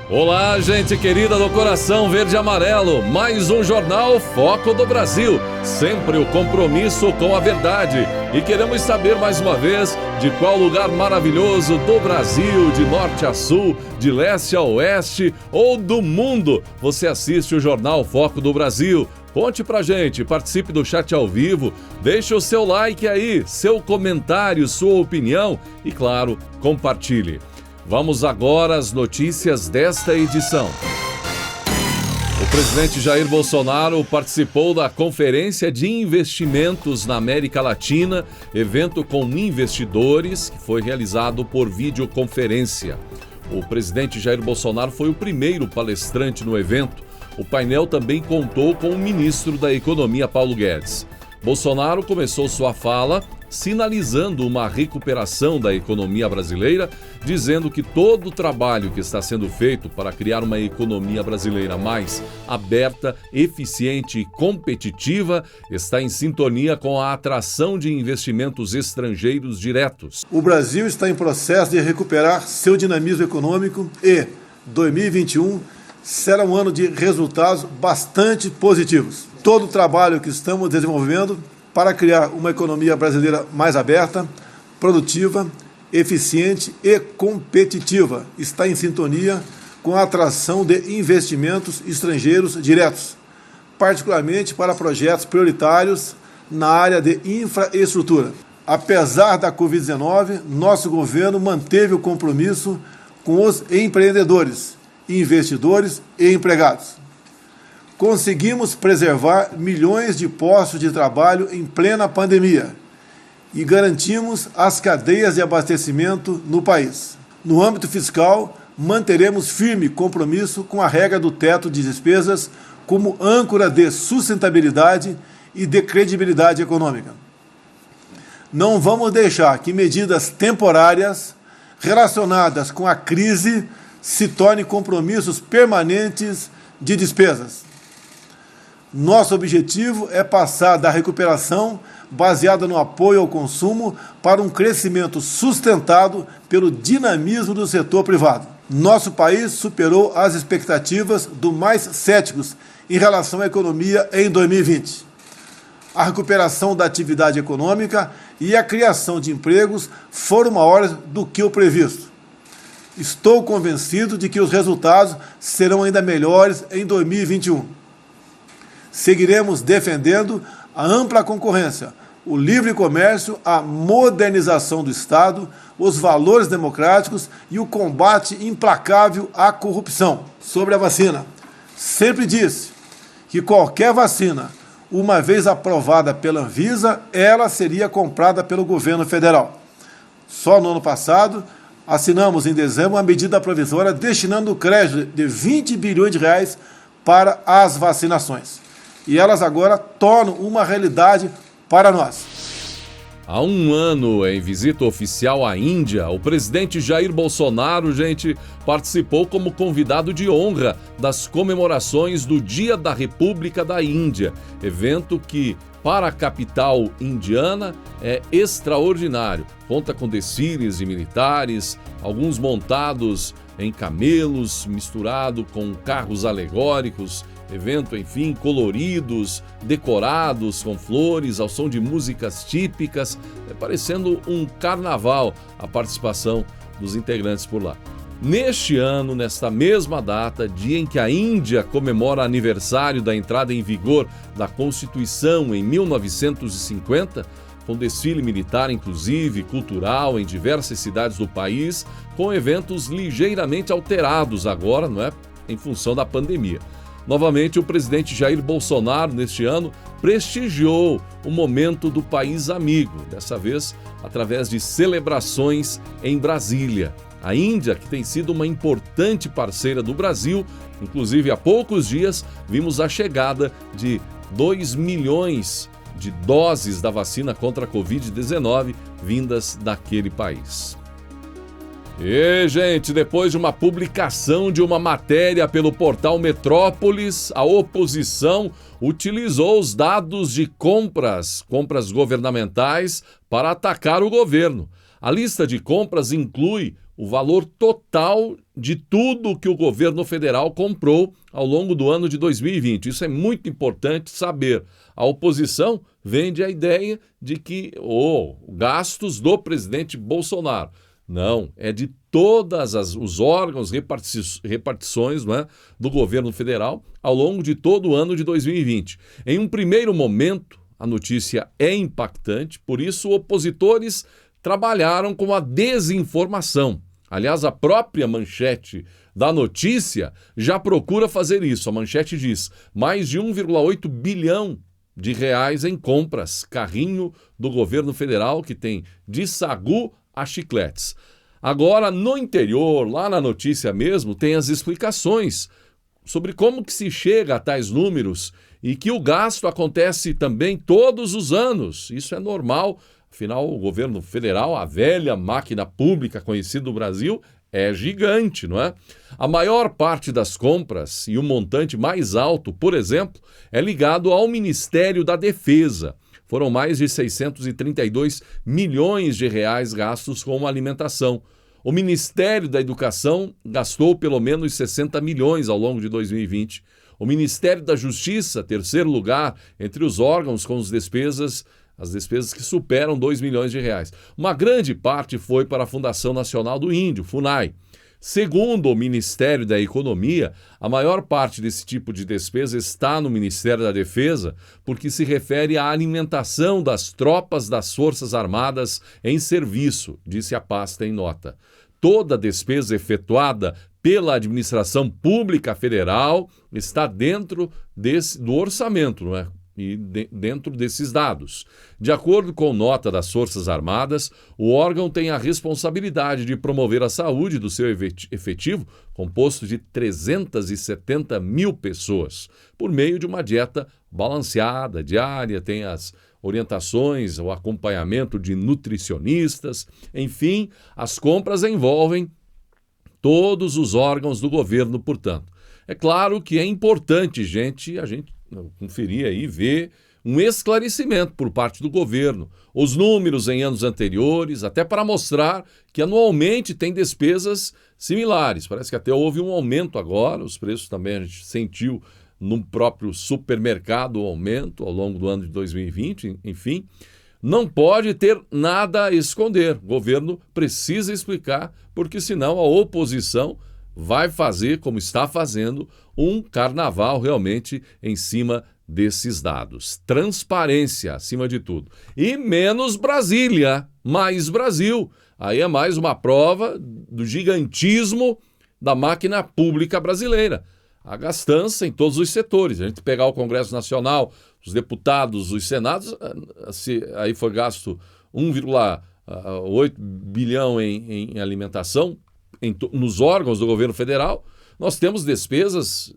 Olá, gente querida do coração verde e amarelo, mais um Jornal Foco do Brasil, sempre o compromisso com a verdade. E queremos saber mais uma vez de qual lugar maravilhoso do Brasil, de norte a sul, de leste a oeste ou do mundo, você assiste o Jornal Foco do Brasil. Conte pra gente, participe do chat ao vivo, deixe o seu like aí, seu comentário, sua opinião e, claro, compartilhe. Vamos agora às notícias desta edição. O presidente Jair Bolsonaro participou da Conferência de Investimentos na América Latina, evento com investidores que foi realizado por videoconferência. O presidente Jair Bolsonaro foi o primeiro palestrante no evento. O painel também contou com o ministro da Economia, Paulo Guedes. Bolsonaro começou sua fala sinalizando uma recuperação da economia brasileira, dizendo que todo o trabalho que está sendo feito para criar uma economia brasileira mais aberta, eficiente e competitiva está em sintonia com a atração de investimentos estrangeiros diretos. O Brasil está em processo de recuperar seu dinamismo econômico e 2021 será um ano de resultados bastante positivos. Todo o trabalho que estamos desenvolvendo para criar uma economia brasileira mais aberta, produtiva, eficiente e competitiva está em sintonia com a atração de investimentos estrangeiros diretos, particularmente para projetos prioritários na área de infraestrutura. Apesar da Covid-19, nosso governo manteve o compromisso com os empreendedores, investidores e empregados. Conseguimos preservar milhões de postos de trabalho em plena pandemia e garantimos as cadeias de abastecimento no país. No âmbito fiscal, manteremos firme compromisso com a regra do teto de despesas como âncora de sustentabilidade e de credibilidade econômica. Não vamos deixar que medidas temporárias relacionadas com a crise se tornem compromissos permanentes de despesas. Nosso objetivo é passar da recuperação baseada no apoio ao consumo para um crescimento sustentado pelo dinamismo do setor privado. Nosso país superou as expectativas dos mais céticos em relação à economia em 2020. A recuperação da atividade econômica e a criação de empregos foram maiores do que o previsto. Estou convencido de que os resultados serão ainda melhores em 2021. Seguiremos defendendo a ampla concorrência, o livre comércio, a modernização do Estado, os valores democráticos e o combate implacável à corrupção. Sobre a vacina, sempre disse que qualquer vacina, uma vez aprovada pela Anvisa, ela seria comprada pelo governo federal. Só no ano passado, assinamos em dezembro uma medida provisória destinando o crédito de 20 bilhões de reais para as vacinações. E elas agora tornam uma realidade para nós. Há um ano, em visita oficial à Índia, o presidente Jair Bolsonaro, participou como convidado de honra das comemorações do Dia da República da Índia, evento que, para a capital indiana, é extraordinário. Conta com desfiles de militares, alguns montados em camelos, misturado com carros alegóricos, evento, enfim, coloridos, decorados com flores, ao som de músicas típicas, parecendo um carnaval a participação dos integrantes por lá. Neste ano, nesta mesma data, dia em que a Índia comemora aniversário da entrada em vigor da Constituição em 1950, com desfile militar, inclusive, cultural em diversas cidades do país, com eventos ligeiramente alterados agora, em função da pandemia. Novamente, o presidente Jair Bolsonaro, neste ano, prestigiou o momento do país amigo, dessa vez através de celebrações em Brasília. A Índia, que tem sido uma importante parceira do Brasil, inclusive há poucos dias vimos a chegada de 2 milhões de doses da vacina contra a Covid-19 vindas daquele país. E, gente, depois de uma publicação de uma matéria pelo portal Metrópolis, a oposição utilizou os dados de compras governamentais para atacar o governo. A lista de compras inclui o valor total de tudo que o governo federal comprou ao longo do ano de 2020. Isso é muito importante saber. A oposição vende a ideia de que gastos do presidente Bolsonaro. Não, é de todos os órgãos, repartições, não é, do governo federal ao longo de todo o ano de 2020. Em um primeiro momento, a notícia é impactante, por isso opositores trabalharam com a desinformação. Aliás, a própria manchete da notícia já procura fazer isso. A manchete diz: mais de 1,8 bilhão de reais em compras, carrinho do governo federal que tem de sagu a chicletes. Agora, no interior, lá na notícia mesmo, tem as explicações sobre como que se chega a tais números e que o gasto acontece também todos os anos. Isso é normal. Afinal, o governo federal, a velha máquina pública conhecida no Brasil, é gigante, não é? A maior parte das compras e o montante mais alto, por exemplo, é ligado ao Ministério da Defesa. Foram mais de 632 milhões de reais gastos com alimentação. O Ministério da Educação gastou pelo menos 60 milhões ao longo de 2020. O Ministério da Justiça, terceiro lugar entre os órgãos com as despesas que superam 2 milhões de reais. Uma grande parte foi para a Fundação Nacional do Índio, FUNAI. Segundo o Ministério da Economia, a maior parte desse tipo de despesa está no Ministério da Defesa, porque se refere à alimentação das tropas das Forças Armadas em serviço, disse a pasta em nota. Toda despesa efetuada pela administração pública federal está dentro do orçamento, não é? E dentro desses dados. De acordo com nota das Forças Armadas, o órgão tem a responsabilidade de promover a saúde do seu efetivo, composto de 370 mil pessoas, por meio de uma dieta balanceada, diária, tem as orientações, o acompanhamento de nutricionistas, enfim, as compras envolvem todos os órgãos do governo, portanto. É claro que é importante, a gente conferir aí, ver um esclarecimento por parte do governo, os números em anos anteriores, até para mostrar que anualmente tem despesas similares. Parece que até houve um aumento agora, os preços também a gente sentiu no próprio supermercado o aumento ao longo do ano de 2020, enfim. Não pode ter nada a esconder. O governo precisa explicar, porque senão a oposição vai fazer, como está fazendo, um carnaval realmente em cima desses dados. Transparência, acima de tudo. E menos Brasília, mais Brasil. Aí é mais uma prova do gigantismo da máquina pública brasileira. A gastança em todos os setores. A gente pegar o Congresso Nacional, os deputados, os senados, aí foi gasto 1,8 bilhão em alimentação, nos órgãos do governo federal. Nós temos despesas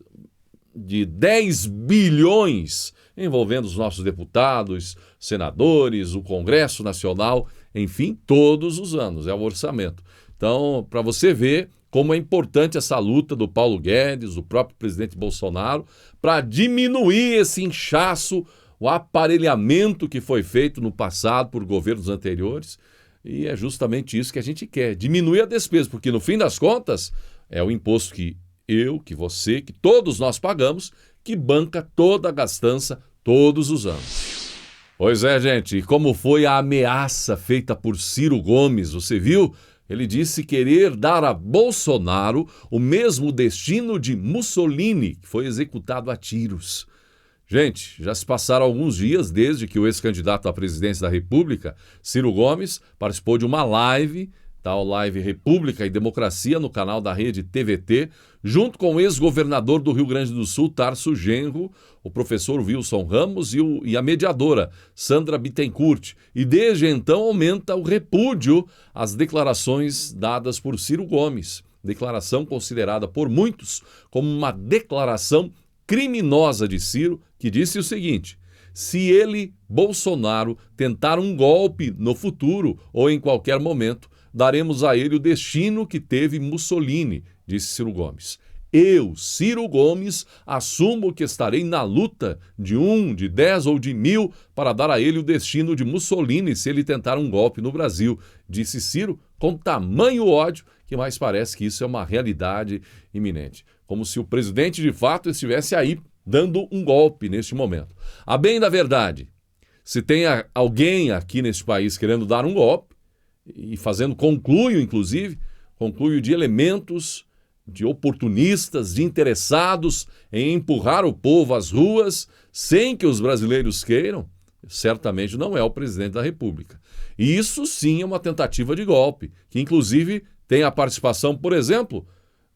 de 10 bilhões envolvendo os nossos deputados, senadores, o Congresso Nacional, enfim, todos os anos, é o orçamento. Então, para você ver como é importante essa luta do Paulo Guedes, do próprio presidente Bolsonaro, para diminuir esse inchaço, o aparelhamento que foi feito no passado por governos anteriores. E é justamente isso que a gente quer, diminuir a despesa, porque no fim das contas é o imposto que eu, que você, que todos nós pagamos, que banca toda a gastança todos os anos. Pois é, gente, e como foi a ameaça feita por Ciro Gomes, você viu? Ele disse querer dar a Bolsonaro o mesmo destino de Mussolini, que foi executado a tiros. Gente, já se passaram alguns dias desde que o ex-candidato à presidência da República, Ciro Gomes, participou de uma live, tal Live República e Democracia, no canal da rede TVT, junto com o ex-governador do Rio Grande do Sul, Tarso Genro, o professor Wilson Ramos e a mediadora, Sandra Bittencourt. E desde então aumenta o repúdio às declarações dadas por Ciro Gomes. Declaração considerada por muitos como uma declaração criminosa de Ciro, que disse o seguinte: se ele, Bolsonaro, tentar um golpe no futuro ou em qualquer momento, daremos a ele o destino que teve Mussolini, disse Ciro Gomes. Eu, Ciro Gomes, assumo que estarei na luta de 1, de 10 ou de 1000 para dar a ele o destino de Mussolini se ele tentar um golpe no Brasil, disse Ciro com tamanho ódio que mais parece que isso é uma realidade iminente. Como se o presidente de fato estivesse aí dando um golpe neste momento. A bem da verdade, se tem alguém aqui neste país querendo dar um golpe e fazendo conluio, inclusive, conluio de elementos, de oportunistas, de interessados em empurrar o povo às ruas sem que os brasileiros queiram, certamente não é o presidente da República. E isso sim é uma tentativa de golpe, que inclusive tem a participação, por exemplo,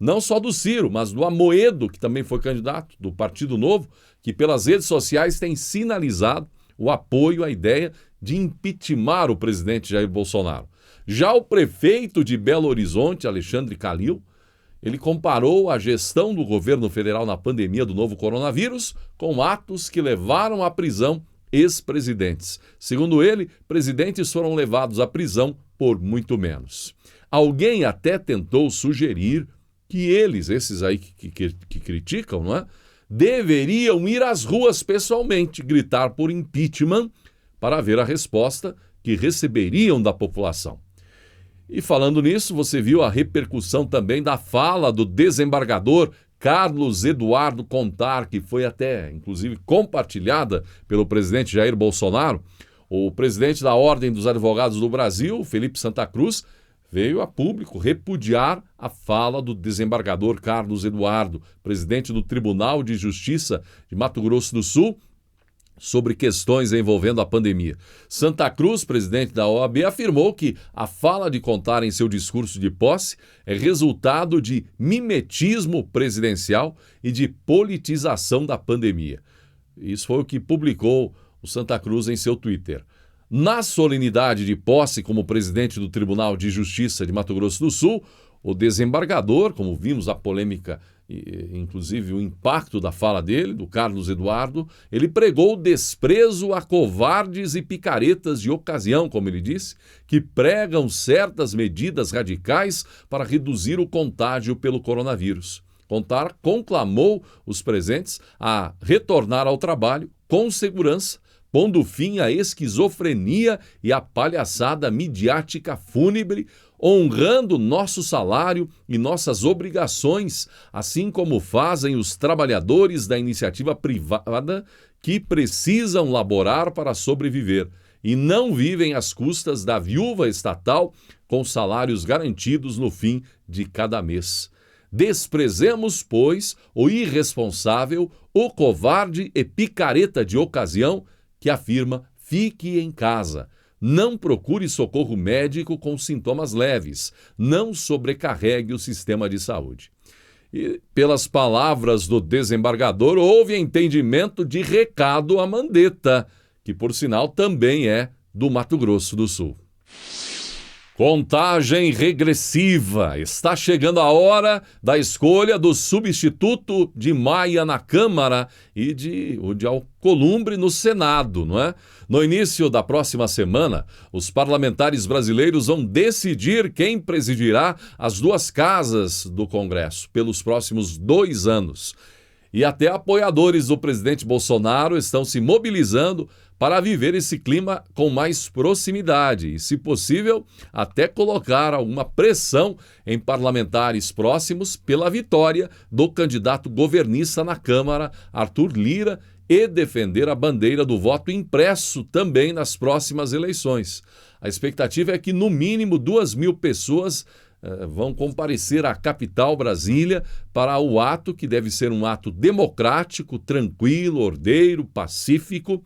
não só do Ciro, mas do Amoedo, que também foi candidato do Partido Novo, que pelas redes sociais tem sinalizado o apoio à ideia de impeachment o presidente Jair Bolsonaro. Já o prefeito de Belo Horizonte, Alexandre Calil, ele comparou a gestão do governo federal na pandemia do novo coronavírus com atos que levaram à prisão ex-presidentes. Segundo ele, presidentes foram levados à prisão por muito menos. Alguém até tentou sugerir que eles, esses aí que criticam, não é? Deveriam ir às ruas pessoalmente, gritar por impeachment para ver a resposta que receberiam da população. E falando nisso, você viu a repercussão também da fala do desembargador Carlos Eduardo Contar, que foi até, inclusive, compartilhada pelo presidente Jair Bolsonaro. O presidente da Ordem dos Advogados do Brasil, Felipe Santa Cruz, veio a público repudiar a fala do desembargador Carlos Eduardo, presidente do Tribunal de Justiça de Mato Grosso do Sul, sobre questões envolvendo a pandemia. Santa Cruz, presidente da OAB, afirmou que a fala de Contar em seu discurso de posse é resultado de mimetismo presidencial e de politização da pandemia. Isso foi o que publicou o Santa Cruz em seu Twitter. Na solenidade de posse como presidente do Tribunal de Justiça de Mato Grosso do Sul, o desembargador, como vimos a polêmica, inclusive o impacto da fala dele, do Carlos Eduardo, ele pregou desprezo a covardes e picaretas de ocasião, como ele disse, que pregam certas medidas radicais para reduzir o contágio pelo coronavírus. Contar conclamou os presentes a retornar ao trabalho com segurança, pondo fim à esquizofrenia e à palhaçada midiática fúnebre, honrando nosso salário e nossas obrigações, assim como fazem os trabalhadores da iniciativa privada que precisam laborar para sobreviver e não vivem às custas da viúva estatal com salários garantidos no fim de cada mês. Desprezemos, pois, o irresponsável, o covarde e picareta de ocasião que afirma: fique em casa, não procure socorro médico com sintomas leves, não sobrecarregue o sistema de saúde. E, pelas palavras do desembargador, houve entendimento de recado à Mandetta, que, por sinal, também é do Mato Grosso do Sul. Contagem regressiva. Está chegando a hora da escolha do substituto de Maia na Câmara e de Alcolumbre no Senado, não é? No início da próxima semana, os parlamentares brasileiros vão decidir quem presidirá as duas casas do Congresso pelos próximos 2 anos. E até apoiadores do presidente Bolsonaro estão se mobilizando para viver esse clima com mais proximidade e, se possível, até colocar alguma pressão em parlamentares próximos pela vitória do candidato governista na Câmara, Arthur Lira, e defender a bandeira do voto impresso também nas próximas eleições. A expectativa é que, no mínimo, 2.000 pessoas vão comparecer à capital Brasília para o ato, que deve ser um ato democrático, tranquilo, ordeiro, pacífico,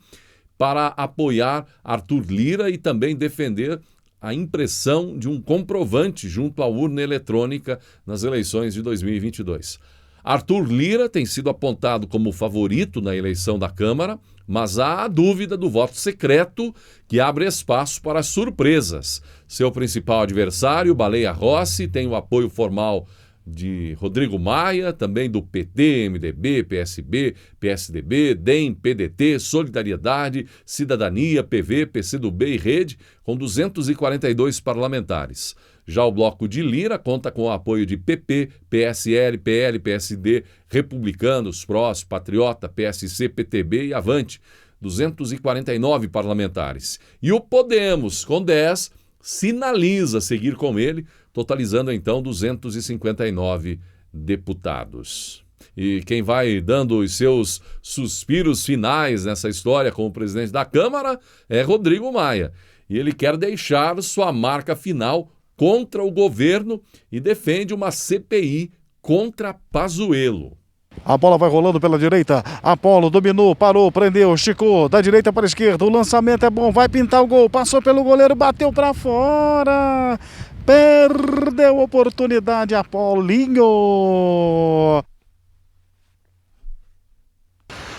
para apoiar Arthur Lira e também defender a impressão de um comprovante junto à urna eletrônica nas eleições de 2022. Arthur Lira tem sido apontado como favorito na eleição da Câmara, mas há a dúvida do voto secreto, que abre espaço para surpresas. Seu principal adversário, Baleia Rossi, tem o apoio formal de Rodrigo Maia, também do PT, MDB, PSB, PSDB, DEM, PDT, Solidariedade, Cidadania, PV, PCdoB e Rede, com 242 parlamentares. Já o bloco de Lira conta com o apoio de PP, PSL, PL, PSD, Republicanos, PROS, Patriota, PSC, PTB e Avante, 249 parlamentares. E o Podemos, com 10, sinaliza seguir com ele, totalizando então 259 deputados. E quem vai dando os seus suspiros finais nessa história como presidente da Câmara é Rodrigo Maia. E ele quer deixar sua marca final contra o governo e defende uma CPI contra Pazuello. A bola vai rolando pela direita. Apolo dominou, parou, prendeu, esticou. Da direita para a esquerda. O lançamento é bom, vai pintar o gol. Passou pelo goleiro, bateu para fora. Perdeu a oportunidade, Apolinho.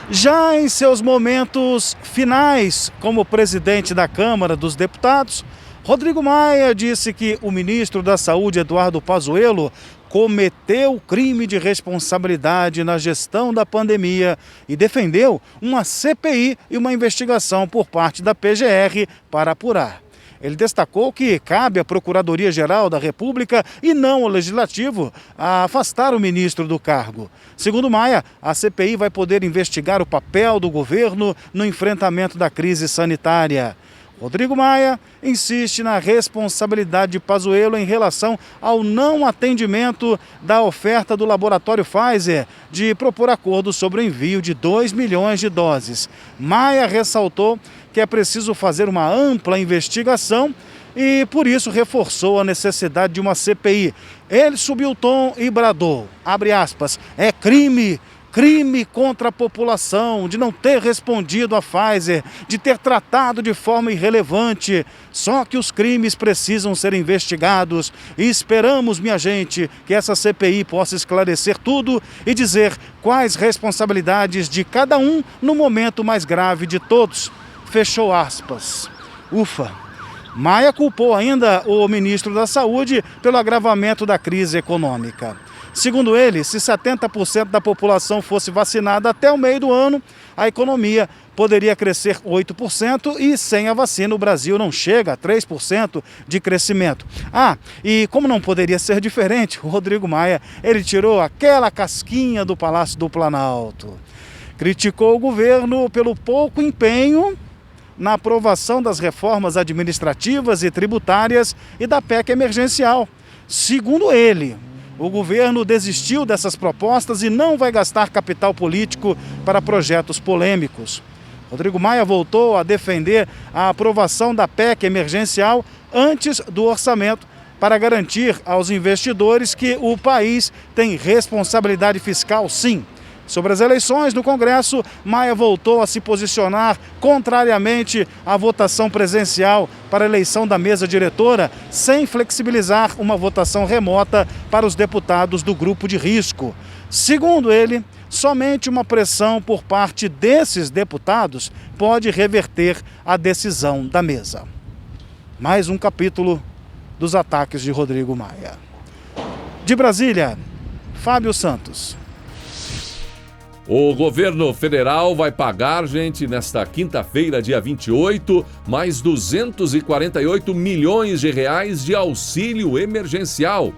Já em seus momentos finais como presidente da Câmara dos Deputados, Rodrigo Maia disse que o ministro da Saúde, Eduardo Pazuello, cometeu crime de responsabilidade na gestão da pandemia e defendeu uma CPI e uma investigação por parte da PGR para apurar. Ele destacou que cabe à Procuradoria-Geral da República e não ao Legislativo a afastar o ministro do cargo. Segundo Maia, a CPI vai poder investigar o papel do governo no enfrentamento da crise sanitária. Rodrigo Maia insiste na responsabilidade de Pazuello em relação ao não atendimento da oferta do laboratório Pfizer de propor acordo sobre o envio de 2 milhões de doses. Maia ressaltou que é preciso fazer uma ampla investigação e, por isso, reforçou a necessidade de uma CPI. Ele subiu o tom e bradou, abre aspas, é crime contra a população, de não ter respondido à Pfizer, de ter tratado de forma irrelevante. Só que os crimes precisam ser investigados e esperamos, minha gente, que essa CPI possa esclarecer tudo e dizer quais responsabilidades de cada um no momento mais grave de todos. Fechou aspas. Ufa! Maia culpou ainda o ministro da Saúde pelo agravamento da crise econômica. Segundo ele, se 70% da população fosse vacinada até o meio do ano, a economia poderia crescer 8% e sem a vacina o Brasil não chega a 3% de crescimento. E como não poderia ser diferente, o Rodrigo Maia, ele tirou aquela casquinha do Palácio do Planalto. Criticou o governo pelo pouco empenho na aprovação das reformas administrativas e tributárias e da PEC emergencial. Segundo ele, o governo desistiu dessas propostas e não vai gastar capital político para projetos polêmicos. Rodrigo Maia voltou a defender a aprovação da PEC emergencial antes do orçamento para garantir aos investidores que o país tem responsabilidade fiscal, sim. Sobre as eleições no Congresso, Maia voltou a se posicionar contrariamente à votação presencial para a eleição da mesa diretora, sem flexibilizar uma votação remota para os deputados do grupo de risco. Segundo ele, somente uma pressão por parte desses deputados pode reverter a decisão da mesa. Mais um capítulo dos ataques de Rodrigo Maia. De Brasília, Fábio Santos. O governo federal vai pagar, gente, nesta quinta-feira, dia 28, mais 248 milhões de reais de auxílio emergencial,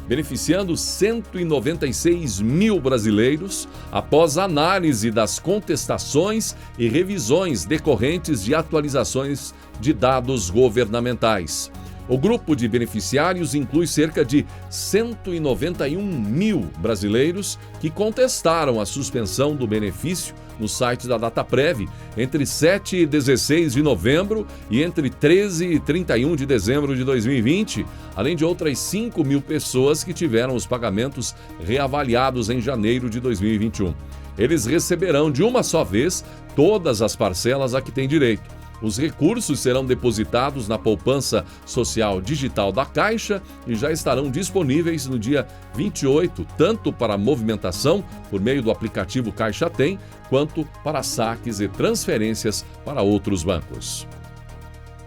beneficiando 196 mil brasileiros após análise das contestações e revisões decorrentes de atualizações de dados governamentais. O grupo de beneficiários inclui cerca de 191 mil brasileiros que contestaram a suspensão do benefício no site da Dataprev entre 7 e 16 de novembro e entre 13 e 31 de dezembro de 2020, além de outras 5 mil pessoas que tiveram os pagamentos reavaliados em janeiro de 2021. Eles receberão de uma só vez todas as parcelas a que têm direito. Os recursos serão depositados na poupança social digital da Caixa e já estarão disponíveis no dia 28, tanto para movimentação por meio do aplicativo Caixa Tem, quanto para saques e transferências para outros bancos.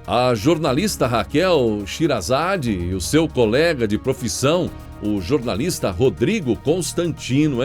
A jornalista Raquel Sherazade e o seu colega de profissão, o jornalista Rodrigo Constantino,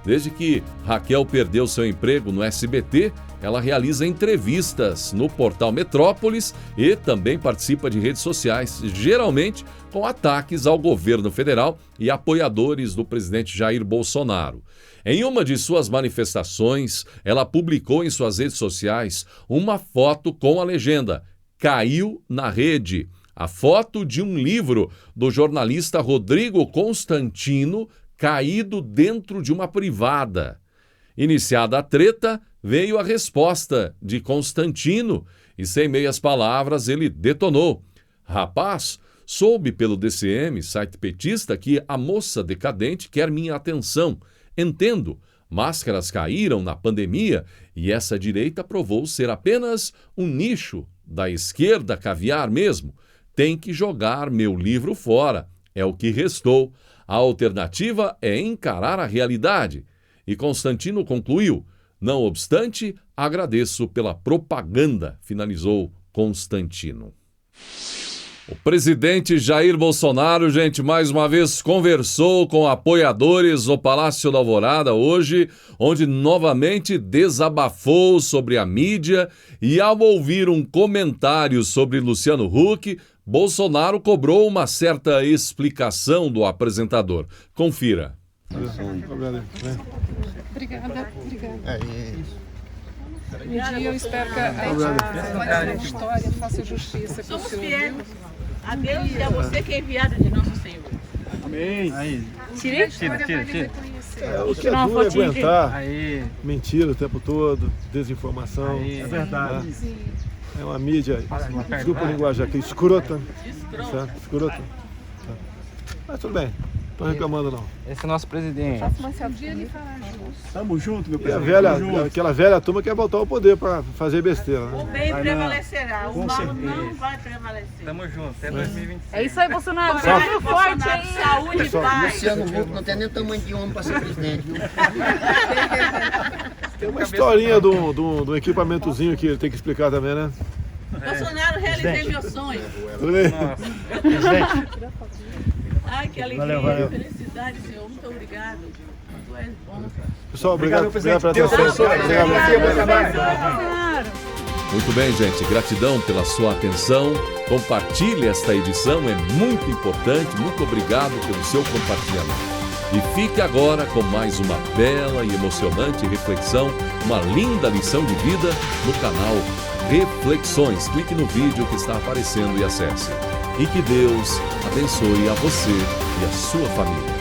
Desde que Raquel perdeu seu emprego no SBT, ela realiza entrevistas no portal Metrópolis e também participa de redes sociais, geralmente com ataques ao governo federal e apoiadores do presidente Jair Bolsonaro. Em uma de suas manifestações, ela publicou em suas redes sociais uma foto com a legenda "Caiu na rede", a foto de um livro do jornalista Rodrigo Constantino caído dentro de uma privada. Iniciada a treta, veio a resposta de Constantino e, sem meias palavras, ele detonou. Rapaz, soube pelo DCM, site petista, que a moça decadente quer minha atenção. Entendo. Máscaras caíram na pandemia e essa direita provou ser apenas um nicho da esquerda caviar mesmo. Tem que jogar meu livro fora. É o que restou. A alternativa é encarar a realidade. E Constantino concluiu: não obstante, agradeço pela propaganda, finalizou Constantino. O presidente Jair Bolsonaro, gente, mais uma vez conversou com apoiadores no Palácio da Alvorada hoje, onde novamente desabafou sobre a mídia e, ao ouvir um comentário sobre Luciano Huck, Bolsonaro cobrou uma certa explicação do apresentador. Confira. Obrigada. Um dia eu espero que a história faça justiça com o senhor. A Deus e a você que é enviado de nosso Senhor. Amém. Aí. Tira. O que é duro é aguentar mentira o tempo todo, desinformação. É verdade. Né? É uma mídia, desculpa a linguagem aqui, escrota. Certo? Escrota. Tá. Mas tudo bem, não estou reclamando não. Esse é o nosso presidente. Tamo junto, meu presidente. Aquela velha turma quer voltar ao poder para fazer besteira. Né? O bem prevalecerá, o mal não vai prevalecer. Tamo junto, até 2026. É isso aí, Bolsonaro. Governo forte aí, saúde e paz. Luciano Huck não tem nem o tamanho de homem para ser presidente, viu? Tem uma historinha do equipamentozinho que ele tem que explicar também, né? Bolsonaro, realizei meu sonho. Tudo bem? Ai, que alegria, felicidade, Senhor. Muito obrigado. Tu és bom. Pessoal, obrigado pela atenção. Muito bem, gente. Gratidão pela sua atenção. Compartilhe esta edição, é muito importante. Muito obrigado pelo seu compartilhamento. E fique agora com mais uma bela e emocionante reflexão, uma linda lição de vida no canal Reflexões. Clique no vídeo que está aparecendo e acesse. E que Deus abençoe a você e a sua família.